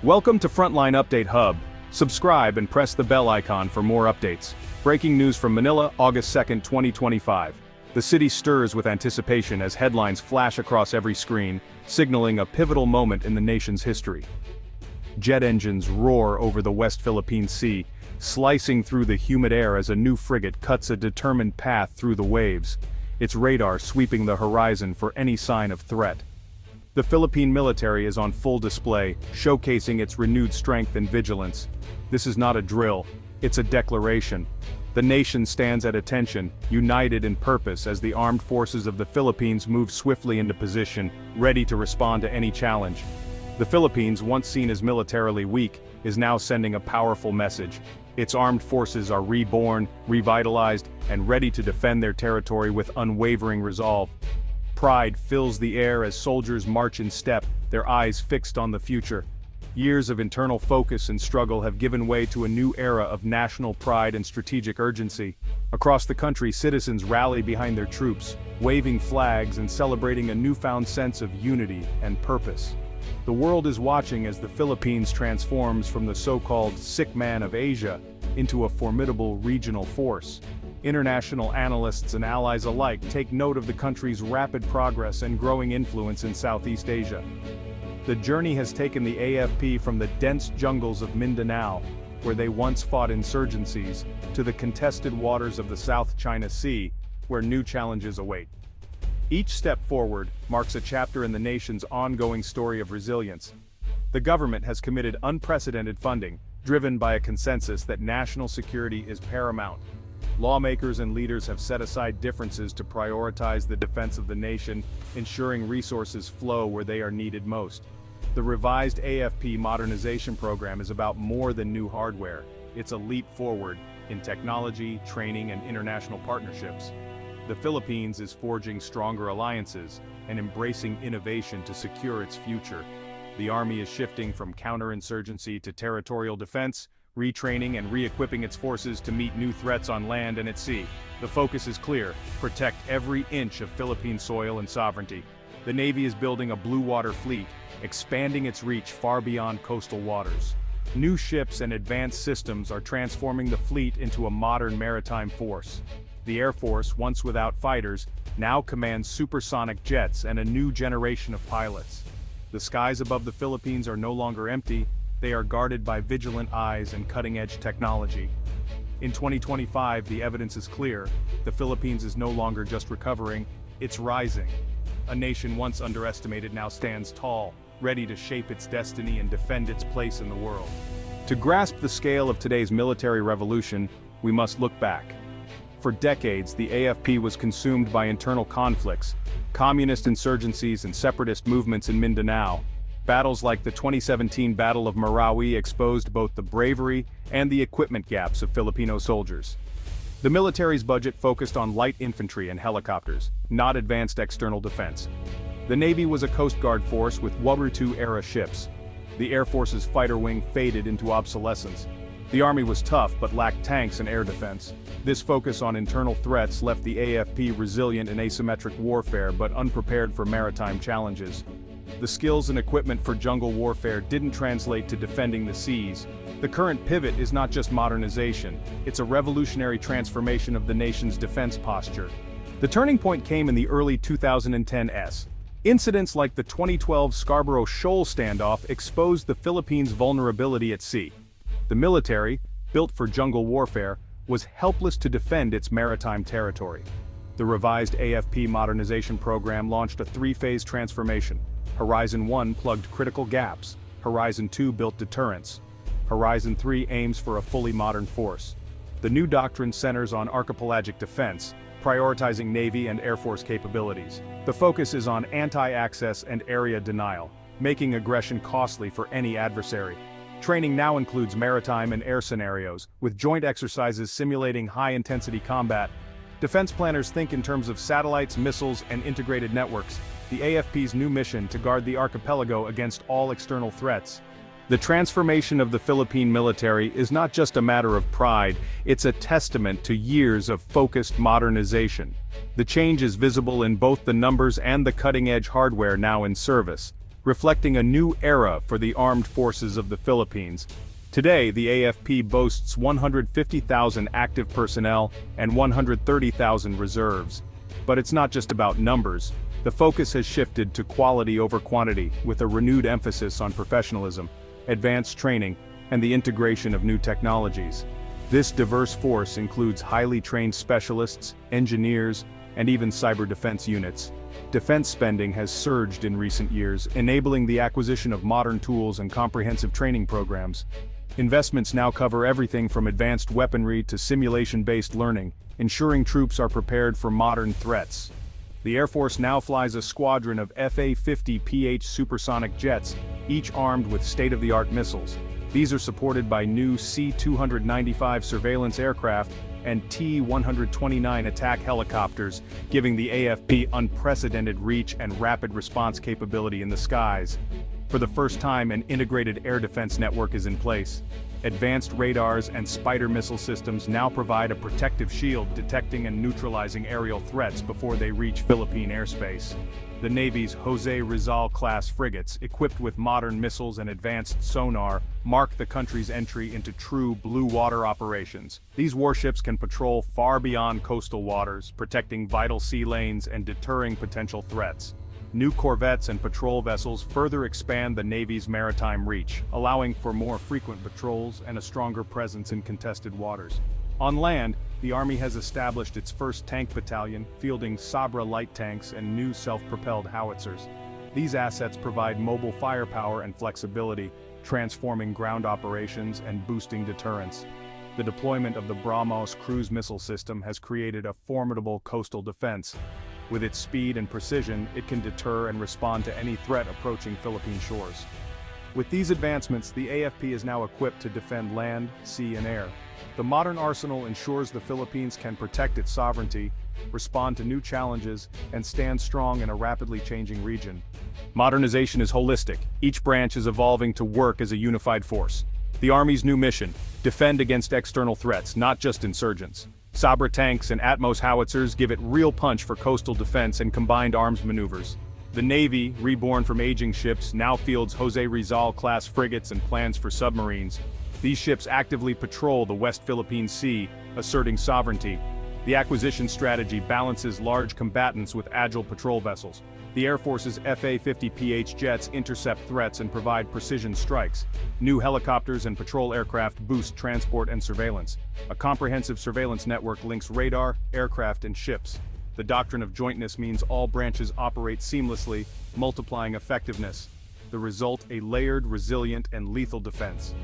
Welcome to Frontline Update Hub. Subscribe and press the bell icon for more updates. Breaking news from Manila, August 2, 2025. The city stirs with anticipation as headlines flash across every screen, signaling a pivotal moment in the nation's history. Jet engines roar over the West Philippine Sea, slicing through the humid air as a new frigate cuts a determined path through the waves, its radar sweeping the horizon for any sign of threat. The Philippine military is on full display, showcasing its renewed strength and vigilance. This is not a drill, it's a declaration. The nation stands at attention, united in purpose as the armed forces of the Philippines move swiftly into position, ready to respond to any challenge. The Philippines, once seen as militarily weak, is now sending a powerful message. Its armed forces are reborn, revitalized, and ready to defend their territory with unwavering resolve. Pride fills the air as soldiers march in step, their eyes fixed on the future. Years of internal focus and struggle have given way to a new era of national pride and strategic urgency. Across the country, citizens rally behind their troops, waving flags and celebrating a newfound sense of unity and purpose. The world is watching as the Philippines transforms from the so-called sick man of Asia into a formidable regional force. International analysts and allies alike take note of the country's rapid progress and growing influence in Southeast Asia. The journey has taken the AFP from the dense jungles of Mindanao, where they once fought insurgencies, to the contested waters of the South China Sea, where new challenges await. Each step forward marks a chapter in the nation's ongoing story of resilience. The government has committed unprecedented funding, driven by a consensus that national security is paramount. Lawmakers and leaders have set aside differences to prioritize the defense of the nation, ensuring resources flow where they are needed most. The revised AFP modernization program is about more than new hardware. It's a leap forward in technology, training, and international partnerships. The Philippines is forging stronger alliances and embracing innovation to secure its future. The Army is shifting from counterinsurgency to territorial defense, retraining and re-equipping its forces to meet new threats on land and at sea. The focus is clear: protect every inch of Philippine soil and sovereignty. The Navy is building a blue water fleet, expanding its reach far beyond coastal waters. New ships and advanced systems are transforming the fleet into a modern maritime force. The Air Force, once without fighters, now commands supersonic jets and a new generation of pilots. The skies above the Philippines are no longer empty. They are guarded by vigilant eyes and cutting-edge technology. In 2025, the evidence is clear. The Philippines is no longer just recovering, it's rising. A nation once underestimated now stands tall, ready to shape its destiny and defend its place in the world. To grasp the scale of today's military revolution, we must look back. For decades, the AFP was consumed by internal conflicts, communist insurgencies and separatist movements in Mindanao. Battles like the 2017 Battle of Marawi exposed both the bravery and the equipment gaps of Filipino soldiers. The military's budget focused on light infantry and helicopters, not advanced external defense. The Navy was a Coast Guard force with World War II-era ships. The Air Force's fighter wing faded into obsolescence. The Army was tough but lacked tanks and air defense. This focus on internal threats left the AFP resilient in asymmetric warfare but unprepared for maritime challenges. The skills and equipment for jungle warfare didn't translate to defending the seas. The current pivot is not just modernization, it's a revolutionary transformation of the nation's defense posture. The turning point came in the early 2010s. Incidents like the 2012 Scarborough Shoal standoff exposed the Philippines' vulnerability at sea. The military, built for jungle warfare, was helpless to defend its maritime territory. The revised AFP modernization program launched a three-phase transformation. Horizon 1 plugged critical gaps, Horizon 2 built deterrence, Horizon 3 aims for a fully modern force. The new doctrine centers on archipelagic defense, prioritizing Navy and Air Force capabilities. The focus is on anti-access and area denial, making aggression costly for any adversary. Training now includes maritime and air scenarios, with joint exercises simulating high-intensity combat. Defense planners think in terms of satellites, missiles, and integrated networks. The AFP's new mission to guard the archipelago against all external threats. The transformation of the Philippine military is not just a matter of pride, it's a testament to years of focused modernization. The change is visible in both the numbers and the cutting-edge hardware now in service. reflecting a new era for the armed forces of the Philippines. Today, the AFP boasts 150,000 active personnel and 130,000 reserves. But it's not just about numbers. The focus has shifted to quality over quantity, with a renewed emphasis on professionalism, advanced training, and the integration of new technologies. This diverse force includes highly trained specialists, engineers, and even cyber defense units. Defense spending has surged in recent years, enabling the acquisition of modern tools and comprehensive training programs. Investments now cover everything from advanced weaponry to simulation-based learning, ensuring troops are prepared for modern threats. The Air Force now flies a squadron of FA-50PH supersonic jets, each armed with state-of-the-art missiles. These are supported by new C-295 surveillance aircraft and T-129 attack helicopters, giving the AFP unprecedented reach and rapid response capability in the skies. For the first time, an integrated air defense network is in place. Advanced radars and Spider missile systems now provide a protective shield detecting and neutralizing aerial threats before they reach Philippine airspace. The Navy's Jose Rizal-class frigates, equipped with modern missiles and advanced sonar, mark the country's entry into true blue water operations. These warships can patrol far beyond coastal waters, protecting vital sea lanes and deterring potential threats. New corvettes and patrol vessels further expand the Navy's maritime reach, allowing for more frequent patrols and a stronger presence in contested waters. On land, the Army has established its first tank battalion, fielding Sabra light tanks and new self-propelled howitzers. These assets provide mobile firepower and flexibility, transforming ground operations and boosting deterrence. The deployment of the BrahMos cruise missile system has created a formidable coastal defense. With its speed and precision, it can deter and respond to any threat approaching Philippine shores. With these advancements, the AFP is now equipped to defend land, sea, and air. The modern arsenal ensures the Philippines can protect its sovereignty, respond to new challenges, and stand strong in a rapidly changing region. Modernization is holistic. Each branch is evolving to work as a unified force. The Army's new mission: defend against external threats, not just insurgents. Sabra tanks and Atmos howitzers give it real punch for coastal defense and combined arms maneuvers. The Navy, reborn from aging ships, now fields Jose Rizal-class frigates and plans for submarines. These ships actively patrol the West Philippine Sea, asserting sovereignty. The acquisition strategy balances large combatants with agile patrol vessels. The Air Force's FA-50PH jets intercept threats and provide precision strikes. New helicopters and patrol aircraft boost transport and surveillance. A comprehensive surveillance network links radar, aircraft, and ships. The doctrine of jointness means all branches operate seamlessly, multiplying effectiveness. The result: a layered, resilient, and lethal defense.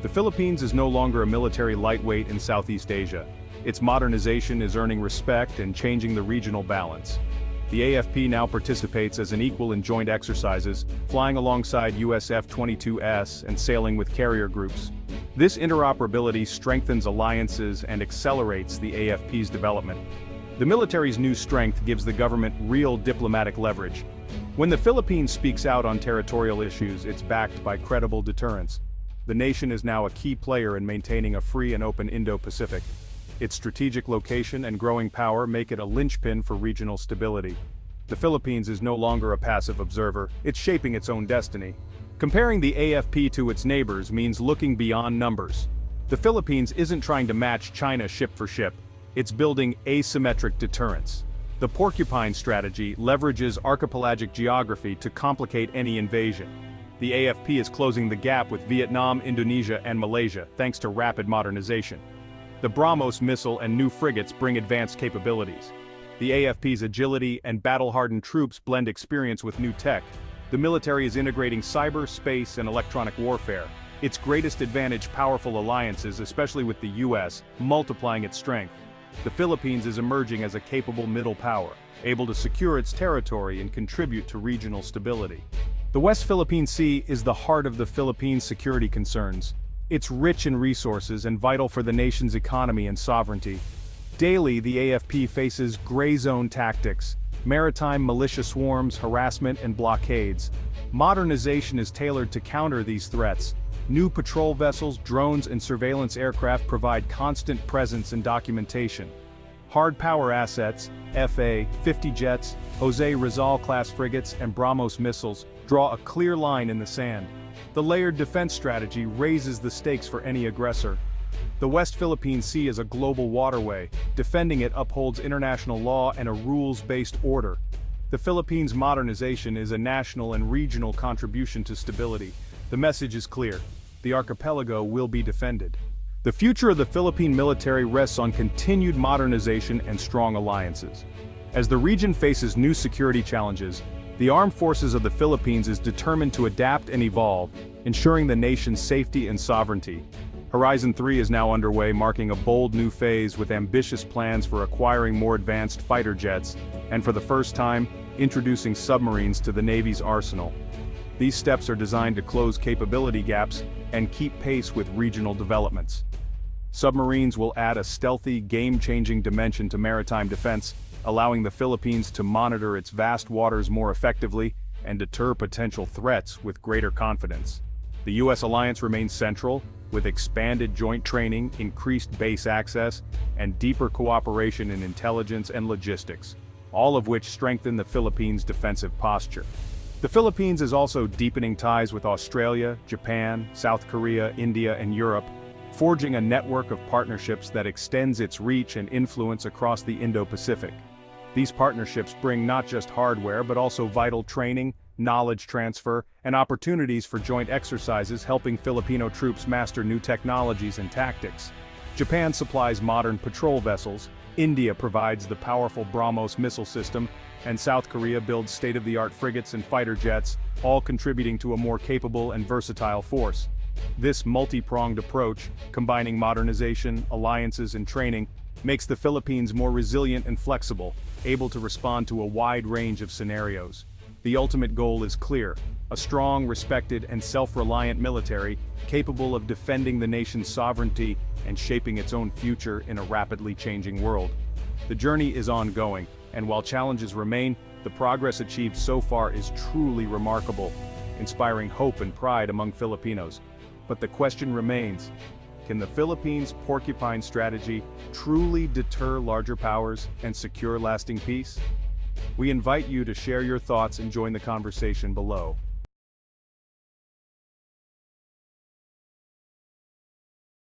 The Philippines is no longer a military lightweight in Southeast Asia. Its modernization is earning respect and changing the regional balance. The AFP now participates as an equal in joint exercises, flying alongside US F-22s and sailing with carrier groups. This interoperability strengthens alliances and accelerates the AFP's development. The military's new strength gives the government real diplomatic leverage. When the Philippines speaks out on territorial issues, it's backed by credible deterrence. The nation is now a key player in maintaining a free and open Indo-Pacific. Its strategic location and growing power make it a linchpin for regional stability. The Philippines is no longer a passive observer, it's shaping its own destiny. Comparing the AFP to its neighbors means looking beyond numbers. The Philippines isn't trying to match China ship for ship. It's building asymmetric deterrence. The porcupine strategy leverages archipelagic geography to complicate any invasion. The AFP is closing the gap with Vietnam, Indonesia, and Malaysia, thanks to rapid modernization. The BrahMos missile and new frigates bring advanced capabilities. The AFP's agility and battle-hardened troops blend experience with new tech. The military is integrating cyber, space, and electronic warfare. Its greatest advantage: powerful alliances, especially with the US, multiplying its strength. The Philippines is emerging as a capable middle power, able to secure its territory and contribute to regional stability. The West Philippine Sea is the heart of the Philippines' security concerns. It's rich in resources and vital for the nation's economy and sovereignty. Daily, the AFP faces gray zone tactics, maritime militia swarms, harassment, and blockades. Modernization is tailored to counter these threats. New patrol vessels, drones, and surveillance aircraft provide constant presence and documentation. Hard power assets, FA-50 jets, Jose Rizal-class frigates, and BrahMos missiles draw a clear line in the sand. The layered defense strategy raises the stakes for any aggressor. The West Philippine Sea is a global waterway. Defending it upholds international law and a rules-based order. The Philippines' modernization is a national and regional contribution to stability. The message is clear: the archipelago will be defended. The future of the Philippine military rests on continued modernization and strong alliances. As the region faces new security challenges, the armed forces of the Philippines is determined to adapt and evolve, ensuring the nation's safety and sovereignty. Horizon 3 is now underway, marking a bold new phase with ambitious plans for acquiring more advanced fighter jets, and for the first time, introducing submarines to the Navy's arsenal. These steps are designed to close capability gaps and keep pace with regional developments. Submarines will add a stealthy, game-changing dimension to maritime defense, allowing the Philippines to monitor its vast waters more effectively and deter potential threats with greater confidence. The U.S. alliance remains central, with expanded joint training, increased base access, and deeper cooperation in intelligence and logistics, all of which strengthen the Philippines' defensive posture. The Philippines is also deepening ties with Australia, Japan, South Korea, India, and Europe, forging a network of partnerships that extends its reach and influence across the Indo-Pacific. These partnerships bring not just hardware but also vital training, knowledge transfer, and opportunities for joint exercises, helping Filipino troops master new technologies and tactics. Japan supplies modern patrol vessels, India provides the powerful BrahMos missile system, and South Korea builds state-of-the-art frigates and fighter jets, all contributing to a more capable and versatile force. This multi-pronged approach, combining modernization, alliances, and training, makes the Philippines more resilient and flexible, able to respond to a wide range of scenarios. The ultimate goal is clear: a strong, respected, and self-reliant military capable of defending the nation's sovereignty and shaping its own future in a rapidly changing world. The journey is ongoing, and while challenges remain, the progress achieved so far is truly remarkable, inspiring hope and pride among Filipinos. But the question remains: can the Philippines' porcupine strategy truly deter larger powers and secure lasting peace? We invite you to share your thoughts and join the conversation below.